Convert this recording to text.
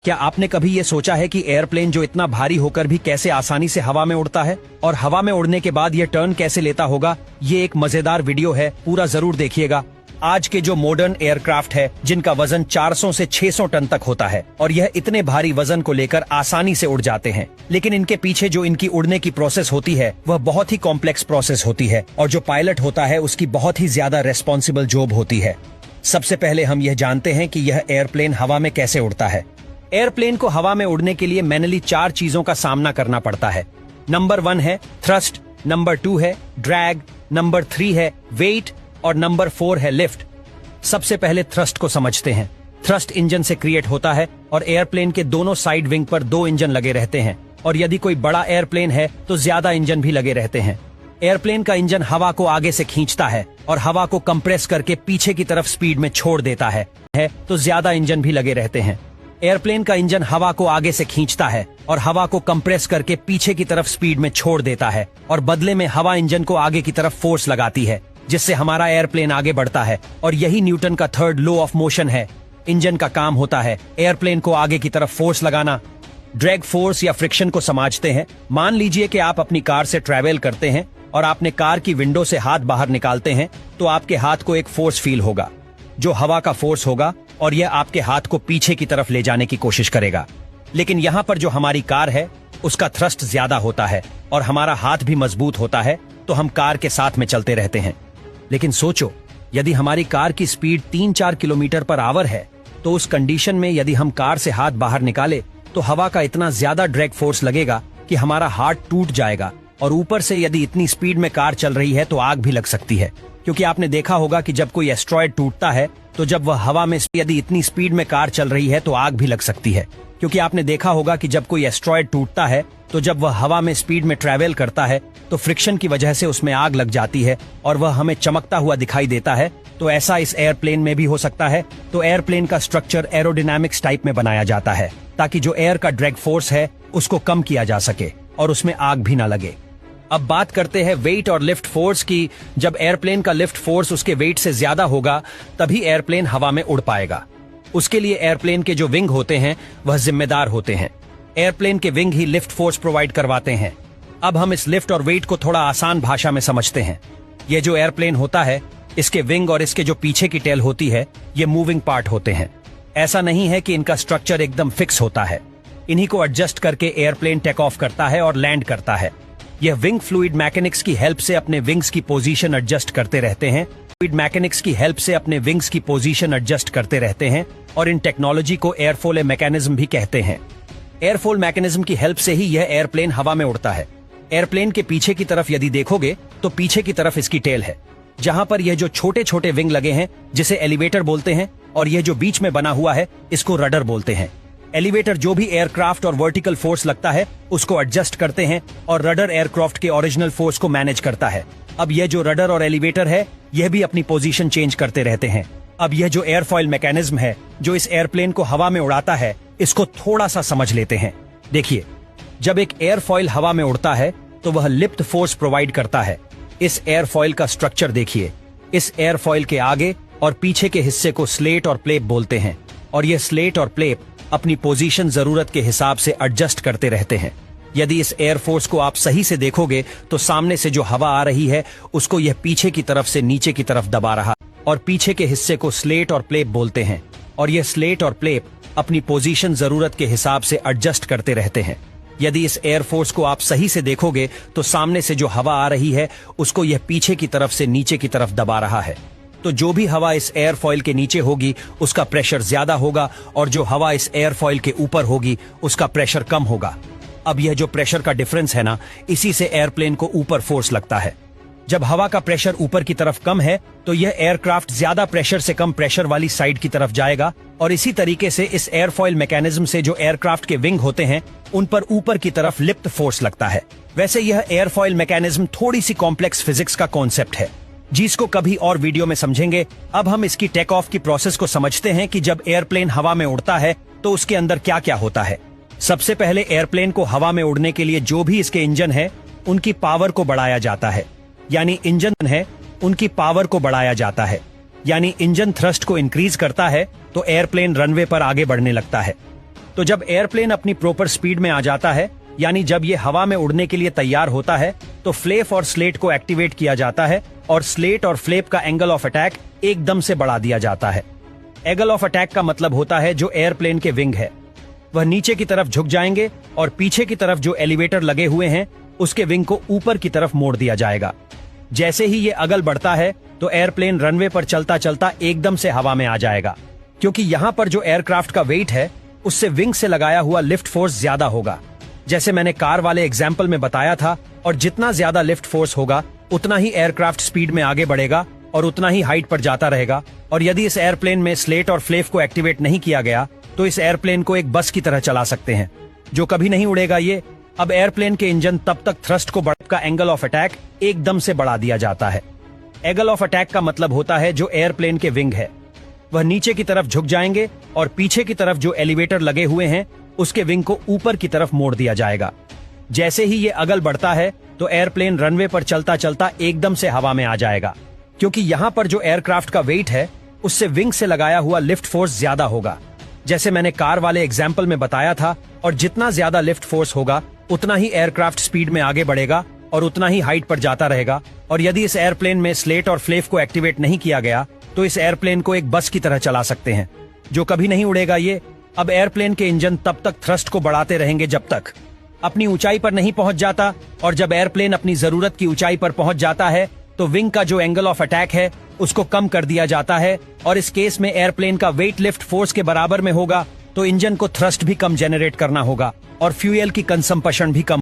क्या आपने कभी ये सोचा है कि एयरप्लेन जो इतना भारी होकर भी कैसे आसानी से हवा में उड़ता है, और हवा में उड़ने के बाद ये टर्न कैसे लेता होगा? ये एक मजेदार वीडियो है, पूरा जरूर देखिएगा। आज के जो मॉडर्न एयरक्राफ्ट है, जिनका वजन 400 से 600 टन तक होता है, और यह इतने भारी वजन को लेकर आसानी से उड़ जाते हैं, लेकिन इनके पीछे जो इनकी उड़ने की प्रोसेस होती है वह बहुत ही कॉम्प्लेक्स प्रोसेस होती है, और जो पायलट होता है उसकी बहुत ही ज्यादा रेस्पॉन्सिबल जॉब होती है। सबसे पहले हम यह जानते हैं कि यह एयरप्लेन हवा में कैसे उड़ता है। एयरप्लेन को हवा में उड़ने के लिए मैनुअली 4 चीजों का सामना करना पड़ता है। नंबर 1 है थ्रस्ट, नंबर 2 है ड्रैग, नंबर 3 है वेट, और नंबर 4 है लिफ्ट। सबसे पहले थ्रस्ट को समझते हैं। थ्रस्ट इंजन से क्रिएट होता है, और एयरप्लेन के दोनों साइड विंग पर 2 इंजन लगे रहते हैं, और यदि कोई बड़ा एयरप्लेन है तो ज्यादा इंजन भी लगे रहते हैं। एयरप्लेन का इंजन हवा को आगे से खींचता है और हवा को कंप्रेस करके पीछे की तरफ स्पीड में छोड़ देता है तो ज्यादा इंजन भी लगे रहते हैं। एयरप्लेन का इंजन हवा को आगे से खींचता है और हवा को कंप्रेस करके पीछे की तरफ स्पीड में छोड़ देता है, और बदले में हवा इंजन को आगे की तरफ फोर्स लगाती है, जिससे हमारा एयरप्लेन आगे बढ़ता है। और यही न्यूटन का 3rd लॉ ऑफ मोशन है। इंजन का काम होता है एयरप्लेन को आगे की तरफ फोर्स लगाना। ड्रैग फोर्स या फ्रिक्शन को समझते हैं। मान लीजिए कि आप अपनी कार से ट्रैवल करते हैं और आपने कार की विंडो से हाथ बाहर निकालते हैं, तो आपके हाथ को एक फोर्स फील होगा, जो हवा का फोर्स होगा, और यह आपके हाथ को पीछे की तरफ ले जाने की कोशिश करेगा। लेकिन यहाँ पर जो हमारी कार है उसका थ्रस्ट ज्यादा होता है और हमारा हाथ भी मजबूत होता है, तो हम कार के साथ में चलते रहते हैं। लेकिन सोचो, यदि हमारी कार की स्पीड 3-4 किलोमीटर पर आवर है, तो उस कंडीशन में यदि हम कार से हाथ बाहर निकाले तो हवा का इतना ज्यादा ड्रैग फोर्स लगेगा कि हमारा हाथ टूट जाएगा, और ऊपर से यदि इतनी स्पीड में कार चल रही है तो आग भी लग सकती है। क्योंकि आपने देखा होगा कि जब कोई एस्ट्रॉयड टूटता है तो जब वह हवा में यदि इतनी स्पीड में कार चल रही है तो आग भी लग सकती है। क्योंकि आपने देखा होगा कि जब कोई एस्ट्रॉयड टूटता है तो जब वह हवा में स्पीड में ट्रैवल करता है तो फ्रिक्शन की वजह से उसमें आग लग जाती है और वह हमें चमकता हुआ दिखाई देता है। तो ऐसा इस एयरप्लेन में भी हो सकता है। तो एयरप्लेन का स्ट्रक्चर एरोडायनामिक्स टाइप में बनाया जाता है, ताकि जो एयर का ड्रैग फोर्स है उसको कम किया जा सके और उसमें आग भी ना लगे। अब बात करते हैं वेट और लिफ्ट फोर्स की। जब एयरप्लेन का लिफ्ट फोर्स उसके वेट से ज्यादा होगा तभी एयरप्लेन हवा में उड़ पाएगा। उसके लिए एयरप्लेन के जो विंग होते हैं वह जिम्मेदार होते हैं। एयरप्लेन के विंग ही लिफ्ट फोर्स प्रोवाइड करवाते हैं। अब हम इस लिफ्ट और वेट को थोड़ा आसान भाषा में समझते हैं। ये जो एयरप्लेन होता है, इसके विंग और इसके जो पीछे की टेल होती है, ये मूविंग पार्ट होते हैं। ऐसा नहीं है कि इनका स्ट्रक्चर एकदम फिक्स होता है। इन्हीं को एडजस्ट करके एयरप्लेन टेक ऑफ करता है और लैंड करता है। यह विंग फ्लूइड मैकेनिक्स की हेल्प से अपने विंग्स की पोजीशन एडजस्ट करते रहते हैं। फ्लूइड मैकेनिक्स की हेल्प से अपने विंग्स की पोजीशन एडजस्ट करते रहते हैं, और इन टेक्नोलॉजी को एयरफॉल मैकेनिज्म भी कहते हैं। एयरफॉल मैकेनिज्म की हेल्प से ही यह एयरप्लेन हवा में उड़ता है। एयरप्लेन के पीछे की तरफ यदि देखोगे तो पीछे की तरफ इसकी टेल है, जहां पर यह जो छोटे छोटे विंग लगे हैं जिसे एलिवेटर बोलते हैं, और यह जो बीच में बना हुआ है इसको रडर बोलते हैं। एलिवेटर जो भी एयरक्राफ्ट और वर्टिकल फोर्स लगता है उसको एडजस्ट करते हैं, और रडर एयरक्राफ्ट के ओरिजिनल फोर्स को मैनेज करता है। अब यह जो रडर और एलिवेटर है यह भी अपनी पोजीशन चेंज करते रहते हैं। अब यह जो एयरफॉइल मैकेनिज्म है जो इस एयरप्लेन को हवा में उड़ाता है, इसको थोड़ा सा समझ लेते हैं। देखिए, जब एक एयरफॉइल हवा में उड़ता है तो वह लिफ्ट फोर्स प्रोवाइड करता है। इस एयरफॉइल का स्ट्रक्चर देखिए। इस एयरफॉइल के आगे और पीछे के हिस्से को स्लेट और प्लेप बोलते हैं, और यह स्लेट और प्लेप अपनी पोजीशन जरूरत के हिसाब से एडजस्ट करते रहते हैं। यदि इस एयरफोर्स को आप सही से देखोगे तो सामने से जो हवा आ रही है उसको यह पीछे की तरफ से नीचे की तरफ दबा रहा, और पीछे के हिस्से को स्लेट और प्लेप बोलते हैं, और यह स्लेट और प्लेप अपनी पोजीशन जरूरत के हिसाब से एडजस्ट करते रहते हैं। यदि इस एयरफोर्स को आप सही से देखोगे तो सामने से जो हवा आ रही है उसको यह पीछे की तरफ से नीचे की तरफ दबा रहा है। तो जो भी हवा इस एयरफॉइल के नीचे होगी उसका प्रेशर ज्यादा होगा, और जो हवा इस एयरफॉइल के ऊपर होगी उसका प्रेशर कम होगा। अब यह जो प्रेशर का डिफरेंस है ना, इसी से एयरप्लेन को ऊपर फोर्स लगता है। जब हवा का प्रेशर ऊपर की तरफ कम है तो यह एयरक्राफ्ट ज्यादा प्रेशर से कम प्रेशर वाली साइड की तरफ जाएगा, और इसी तरीके से इस एयरफॉइल मैकेनिज्म से जो एयरक्राफ्ट के विंग होते हैं उन पर ऊपर की तरफ लिफ्ट फोर्स लगता है। वैसे यह एयरफॉइल मैकेनिज्म थोड़ी सी कॉम्प्लेक्स फिजिक्स का कॉन्सेप्ट है, जिसको कभी और वीडियो में समझेंगे। अब हम इसकी टेक ऑफ की प्रोसेस को समझते हैं कि जब एयरप्लेन हवा में उड़ता है तो उसके अंदर क्या क्या होता है। सबसे पहले एयरप्लेन को हवा में उड़ने के लिए जो भी इसके इंजन है उनकी पावर को बढ़ाया जाता है, यानी इंजन है उनकी पावर को बढ़ाया जाता है। यानी इंजन थ्रस्ट को इंक्रीज करता है तो एयरप्लेन रनवे पर आगे बढ़ने लगता है। तो जब एयरप्लेन अपनी प्रॉपर स्पीड में आ जाता है, यानी जब ये हवा में उड़ने के लिए तैयार होता है, तो फ्लेप और स्लेट को एक्टिवेट किया जाता है और स्लेट और फ्लेप का एंगल ऑफ अटैक एकदम से बढ़ा दिया जाता है। एंगल ऑफ अटैक का मतलब होता है जो एयरप्लेन के विंग है वह नीचे की तरफ झुक जाएंगे और पीछे की तरफ जो एलिवेटर लगे हुए हैं उसके विंग को ऊपर की तरफ मोड़ दिया जाएगा। जैसे ही ये अगल बढ़ता है तो एयरप्लेन रनवे पर चलता चलता एकदम से हवा में आ जाएगा, क्योंकि यहाँ पर जो एयरक्राफ्ट का वेट है उससे विंग से लगाया हुआ लिफ्ट फोर्स ज्यादा होगा, जैसे मैंने कार वाले एग्जाम्पल में बताया था। और जितना ज्यादा लिफ्ट फोर्स होगा उतना ही एयरक्राफ्ट स्पीड में आगे बढ़ेगा और उतना ही हाइट पर जाता रहेगा। और यदि इस एयरप्लेन में स्लेट और फ्लेप को एक्टिवेट नहीं किया गया तो इस एयरप्लेन को एक बस की तरह चला सकते हैं जो कभी नहीं उड़ेगा। ये अब एयरप्लेन के इंजन तब तक थ्रस्ट को बढ़ का एंगल ऑफ अटैक एकदम से बढ़ा दिया जाता है। एंगल ऑफ अटैक का मतलब होता है जो एयरप्लेन के विंग है वह नीचे की तरफ झुक जाएंगे और पीछे की तरफ जो एलिवेटर लगे हुए हैं उसके विंग को ऊपर की तरफ मोड़ दिया जाएगा। जैसे ही ये अगल बढ़ता है तो एयरप्लेन रनवे पर चलता चलता एकदम से हवा में आ जाएगा, क्योंकि यहाँ पर जो एयरक्राफ्ट का वेट है उससे विंग से लगाया हुआ लिफ्ट फोर्स ज्यादा होगा, जैसे मैंने कार वाले एग्जाम्पल में बताया था। और जितना ज्यादा लिफ्ट फोर्स होगा उतना ही एयरक्राफ्ट स्पीड में आगे बढ़ेगा और उतना ही हाइट पर जाता रहेगा। और यदि इस एयरप्लेन में स्लेट और फ्लेप को एक्टिवेट नहीं किया गया तो इस एयरप्लेन को एक बस की तरह चला सकते हैं जो कभी नहीं उड़ेगा। ये अब एयरप्लेन के इंजन तब तक थ्रस्ट को बढ़ाते रहेंगे जब तक अपनी ऊंचाई पर नहीं पहुंच जाता, और जब एयरप्लेन अपनी जरूरत की ऊंचाई पर पहुंच जाता है तो विंग का जो एंगल ऑफ अटैक है उसको कम कर दिया जाता है। और इस केस में एयरप्लेन का वेट लिफ्ट फोर्स के बराबर में होगा तो इंजन को थ्रस्ट भी कम जनरेट करना होगा और फ्यूल की कंजम्पशन भी कम।